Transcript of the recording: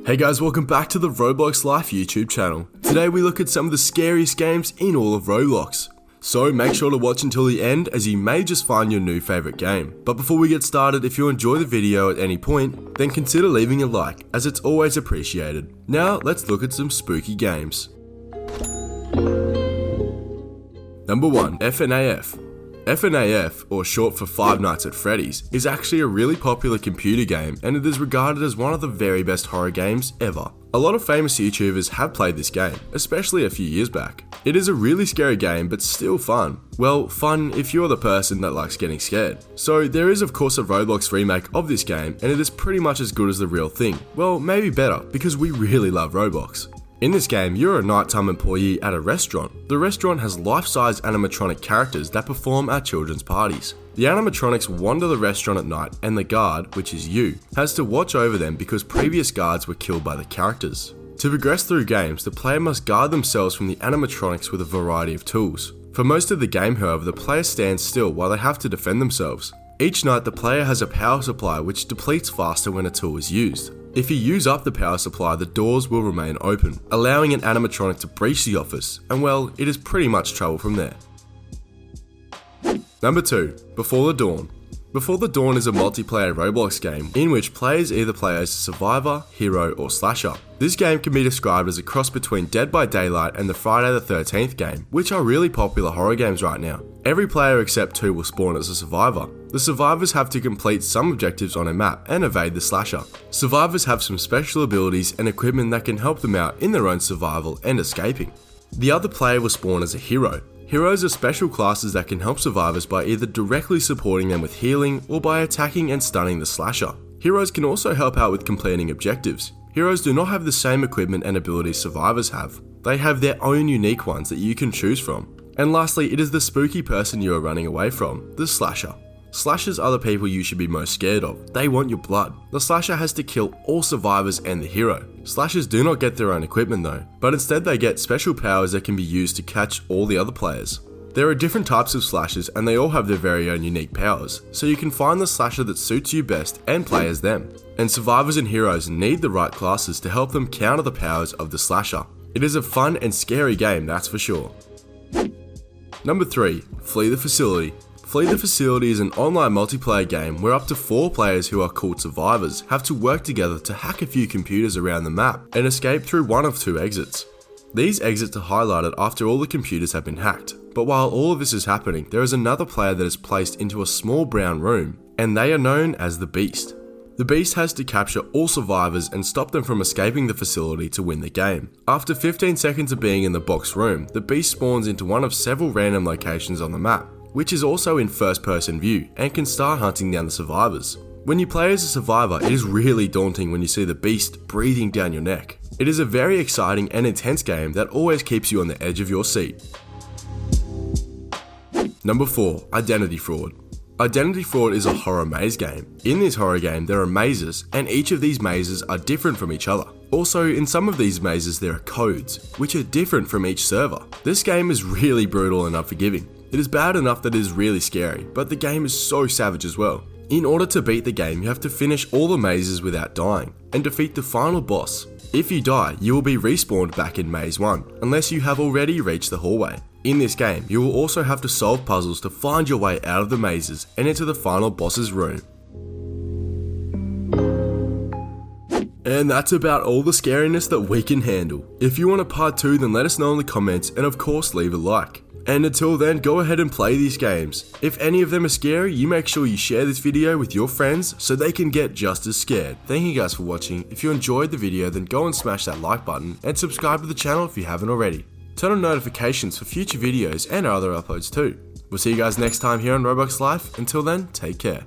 Hey guys, welcome back to the Roblox Life YouTube channel. Today we look at some of the scariest games in all of Roblox. So make sure to watch until the end as you may just find your new favourite game. But before we get started, if you enjoy the video at any point, then consider leaving a like as it's always appreciated. Now let's look at some spooky games. Number 1. FNAF. FNAF, or short for Five Nights at Freddy's, is actually a really popular computer game and it is regarded as one of the very best horror games ever. A lot of famous YouTubers have played this game, especially a few years back. It is a really scary game but still fun. Well, fun if you're the person that likes getting scared. So there is of course a Roblox remake of this game and it is pretty much as good as the real thing. Well, maybe better because we really love Roblox. In this game, you're a nighttime employee at a restaurant. The restaurant has life-size animatronic characters that perform at children's parties. The animatronics wander the restaurant at night and the guard, which is you, has to watch over them because previous guards were killed by the characters. To progress through games, the player must guard themselves from the animatronics with a variety of tools. For most of the game, however, the player stands still while they have to defend themselves. Each night, the player has a power supply which depletes faster when a tool is used. If you use up the power supply, the doors will remain open, allowing an animatronic to breach the office, and well, it is pretty much trouble from there. Number 2. Before the Dawn. Before the Dawn is a multiplayer Roblox game in which players either play as a survivor, hero, or slasher. This game can be described as a cross between Dead by Daylight and the Friday the 13th game, which are really popular horror games right now. Every player except 2 will spawn as a survivor. The survivors have to complete some objectives on a map and evade the slasher. Survivors have some special abilities and equipment that can help them out in their own survival and escaping. The other player will spawn as a hero. Heroes are special classes that can help survivors by either directly supporting them with healing or by attacking and stunning the slasher. Heroes can also help out with completing objectives. Heroes do not have the same equipment and abilities survivors have. They have their own unique ones that you can choose from. And lastly, it is the spooky person you are running away from, the slasher. Slashers are the people you should be most scared of. They want your blood. The slasher has to kill all survivors and the hero. Slashers do not get their own equipment though, but instead they get special powers that can be used to catch all the other players. There are different types of slashers and they all have their very own unique powers, so you can find the slasher that suits you best and play as them. And survivors and heroes need the right classes to help them counter the powers of the slasher. It is a fun and scary game, that's for sure. Number 3. Flee the Facility. Flee the Facility is an online multiplayer game where up to 4 players who are called survivors have to work together to hack a few computers around the map and escape through one of 2 exits. These exits are highlighted after all the computers have been hacked, but while all of this is happening, there is another player that is placed into a small brown room, and they are known as the Beast. The Beast has to capture all survivors and stop them from escaping the facility to win the game. After 15 seconds of being in the box room, the Beast spawns into one of several random locations on the map, which is also in first-person view and can start hunting down the survivors. When you play as a survivor, it is really daunting when you see the Beast breathing down your neck. It is a very exciting and intense game that always keeps you on the edge of your seat. Number 4. Identity Fraud. Identity Fraud is a horror maze game. In this horror game, there are mazes, and each of these mazes are different from each other. Also, in some of these mazes, there are codes, which are different from each server. This game is really brutal and unforgiving. It is bad enough that it is really scary, but the game is so savage as well. In order to beat the game, you have to finish all the mazes without dying, and defeat the final boss. If you die, you will be respawned back in maze 1, unless you have already reached the hallway. In this game, you will also have to solve puzzles to find your way out of the mazes and into the final boss's room. And that's about all the scariness that we can handle. If you want a part 2, then let us know in the comments and of course leave a like. And until then, go ahead and play these games. If any of them are scary, you make sure you share this video with your friends so they can get just as scared. Thank you guys for watching. If you enjoyed the video, then go and smash that like button and subscribe to the channel if you haven't already. Turn on notifications for future videos and our other uploads too. We'll see you guys next time here on Roblox Life. Until then, take care.